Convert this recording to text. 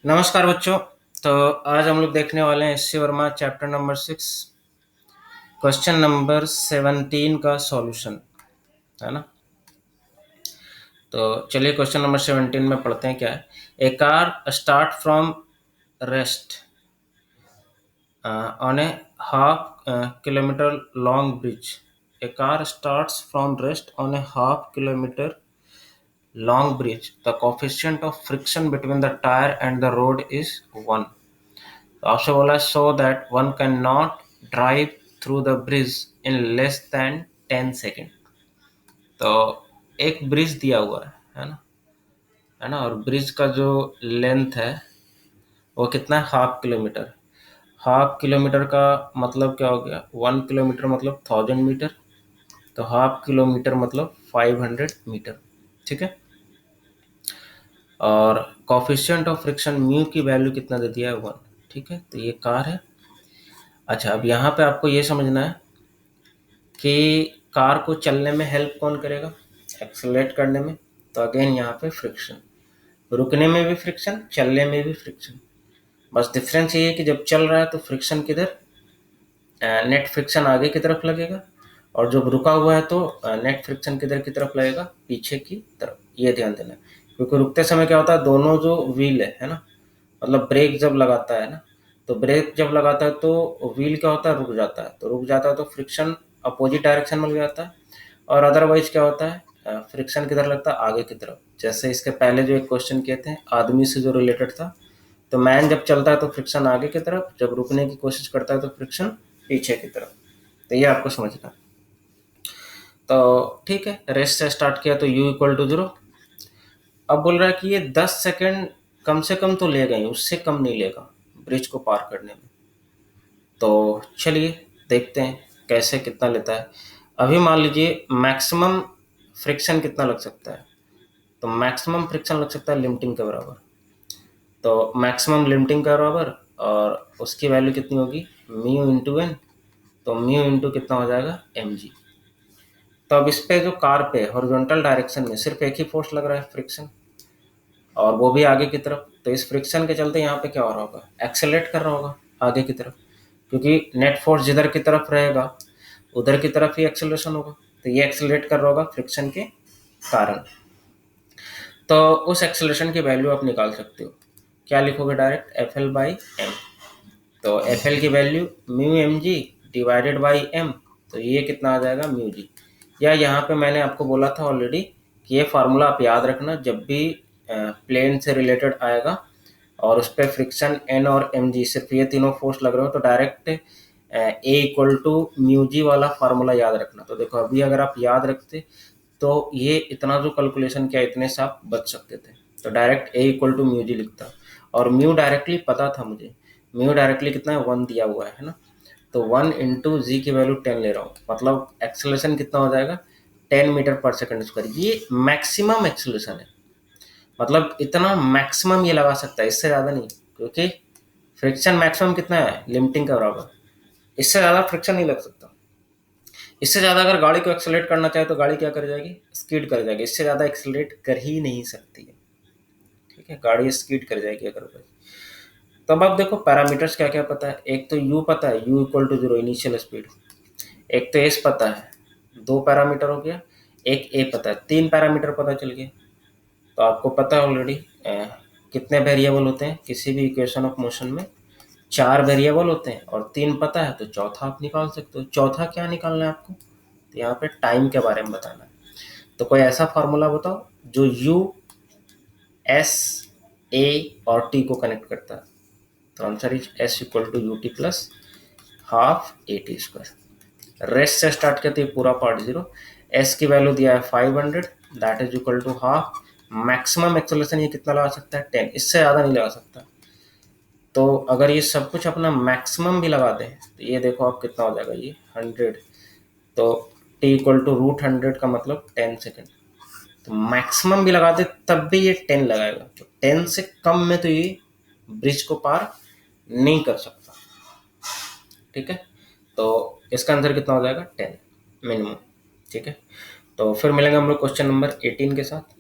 नमस्कार बच्चों। तो आज हम लोग देखने वाले हैं SC Verma chapter number 6 question number 17 का सॉल्यूशन, है ना। तो चलिए क्वेश्चन नंबर 17 में पढ़ते हैं क्या है। A car start from rest on a half kilometre long bridge. A car starts from rest on a half kilometre long bridge. The coefficient of friction between the tire and the road is 1. तो आपसे बोला so that one can not drive through the bridge in less than 10 second. तो एक bridge दिया हुआ है ना, और ब्रिज का जो लेंथ है वो कितना है, हाफ किलोमीटर। हाफ किलोमीटर का मतलब क्या हो गया, 1 किलोमीटर मतलब 1000 मीटर, तो हाफ किलोमीटर मतलब 500 मीटर। ठीक है। और कॉफिशिएंट ऑफ फ्रिक्शन म्यू की वैल्यू कितना दे दिया है, 1। ठीक है, तो ये कार है। अच्छा, अब यहाँ पे आपको ये समझना है कि कार को चलने में हेल्प कौन करेगा, एक्सेलरेट करने में। तो अगेन यहाँ पे फ्रिक्शन, रुकने में भी फ्रिक्शन, चलने में भी फ्रिक्शन। बस डिफरेंस ये है कि जब चल रहा है तो फ्रिक्शन किधर, नेट फ्रिक्शन आगे की तरफ लगेगा, और जब रुका हुआ है तो नेट फ्रिक्शन किधर की तरफ लगेगा, पीछे की तरफ। ये ध्यान देना, क्योंकि रुकते समय क्या होता है, दोनों जो व्हील है ना, मतलब ब्रेक जब लगाता है ना, तो ब्रेक जब लगाता है तो व्हील क्या होता है, रुक जाता है। तो रुक जाता है तो फ्रिक्शन अपोजिट डायरेक्शन में लग जाता है। और अदरवाइज क्या होता है, फ्रिक्शन किधर लगता है, आगे की तरफ। जैसे इसके पहले जो एक क्वेश्चन किए थे आदमी से जो रिलेटेड था, तो मैन जब चलता है तो फ्रिक्शन आगे की तरफ, जब रुकने की कोशिश करता है तो फ्रिक्शन पीछे की तरफ। तो ये आपको समझना। तो ठीक है, रेस्ट से स्टार्ट किया तो u इक्वल टू 0। अब बोल रहा है कि ये 10 सेकेंड कम से कम तो लेगा ही, उससे कम नहीं लेगा ब्रिज को पार करने में। तो चलिए देखते हैं कैसे, कितना लेता है। अभी मान लीजिए मैक्सिमम फ्रिक्शन कितना लग सकता है, तो मैक्सिमम फ्रिक्शन लग सकता है लिमिटिंग के बराबर। तो मैक्सिमम लिमिटिंग के बराबर, और उसकी वैल्यू कितनी होगी, म्यू इंटू एन। तो म्यू इंटू कितना हो जाएगा, एम जी। तो अब इस पे जो कार पे हॉरिजॉन्टल डायरेक्शन में सिर्फ एक ही फोर्स लग रहा है, फ्रिक्शन, और वो भी आगे की तरफ। तो इस फ्रिक्शन के चलते यहाँ पे क्या हो रहा होगा, एक्सेलरेट कर रहा होगा आगे की तरफ, क्योंकि नेट फोर्स जिधर की तरफ रहेगा उधर की तरफ ही एक्सेलरेशन होगा। तो ये एक्सेलरेट कर रहा होगा फ्रिक्शन के कारण। तो उस एक्सेलरेशन की वैल्यू आप निकाल सकते हो। क्या लिखोगे, direct F L by M. तो एफ एल की value mu M G divided by M. तो ये कितना आ जाएगा, म्यू जी। या यहाँ पे मैंने आपको बोला था ऑलरेडी कि ये फार्मूला आप याद रखना, जब भी प्लेन से रिलेटेड आएगा और उस पर फ्रिक्शन एन और एम जी, सिर्फ ये तीनों फोर्स लग रहे हो, तो direct a equal to mu g वाला फार्मूला याद रखना। तो देखो अभी अगर आप याद रखते तो ये इतना जो कैलकुलेशन किया, इतने से आप बच सकते थे। तो direct a equal to mu g लिखता, और म्यू डायरेक्टली पता था मुझे, म्यू डायरेक्टली कितना है, 1 दिया हुआ है ना। तो 1 इंटू जी की वैल्यू 10 ले रहा हूँ, मतलब एक्सेलरेशन कितना हो जाएगा, 10 मीटर पर सेकंड स्क्वायर। ये मैक्सिमम एक्सेलरेशन है, मतलब इतना मैक्सिमम ये लगा सकता है, इससे ज़्यादा नहीं, क्योंकि फ्रिक्शन मैक्सिमम कितना है, लिमिटिंग का बराबर। इससे ज़्यादा फ्रिक्शन नहीं लग सकता। इससे ज़्यादा अगर गाड़ी को एक्सेलरेट करना चाहे तो गाड़ी क्या कर जाएगी, स्कीड कर जाएगी। इससे ज़्यादा एक्सेलरेट कर ही नहीं सकती है। ठीक है, गाड़ी स्कीड कर जाएगी अगर बस। तब आप देखो पैरामीटर्स क्या क्या पता है। एक तो u पता है, u equal to 0 initial speed. एक तो s पता है, 2 पैरामीटर हो गया। एक a पता है, 3 पैरामीटर पता चल गए। तो आपको पता है ऑलरेडी कितने वेरिएबल होते हैं किसी भी इक्वेशन ऑफ मोशन में, 4 वेरिएबल होते हैं, और 3 पता है तो चौथा आप निकाल सकते हो। चौथा क्या निकालना है आपको, तो यहाँ पे टाइम के बारे में बताना है। तो कोई ऐसा फार्मूला बताओ जो u, s, a और t को कनेक्ट करता है। तो answer is s equal to U T plus half A T square. Rest से स्टार्ट किया तो ये पूरा पार्ट 0। s की वैल्यू दिया है 500, that is equal to half. Maximum acceleration ये कितना लगा सकता है, 10, इससे ज़्यादा नहीं लगा सकता। तो अगर ये सब कुछ अपना मैक्सिमम भी लगा दें तो ये देखो आप कितना हो जाएगा, ये 100। तो t इक्वल टू √100 का मतलब 10 सेकेंड। तो मैक्सिमम भी लगा दे तब भी ये 10 लगाएगा। तो 10 से कम में तो ये ब्रिज को पार नहीं कर सकता। ठीक है, तो इसका आंसर कितना हो जाएगा, 10 मिनिमम। ठीक है, तो फिर मिलेंगे हम लोग क्वेश्चन नंबर 18 के साथ।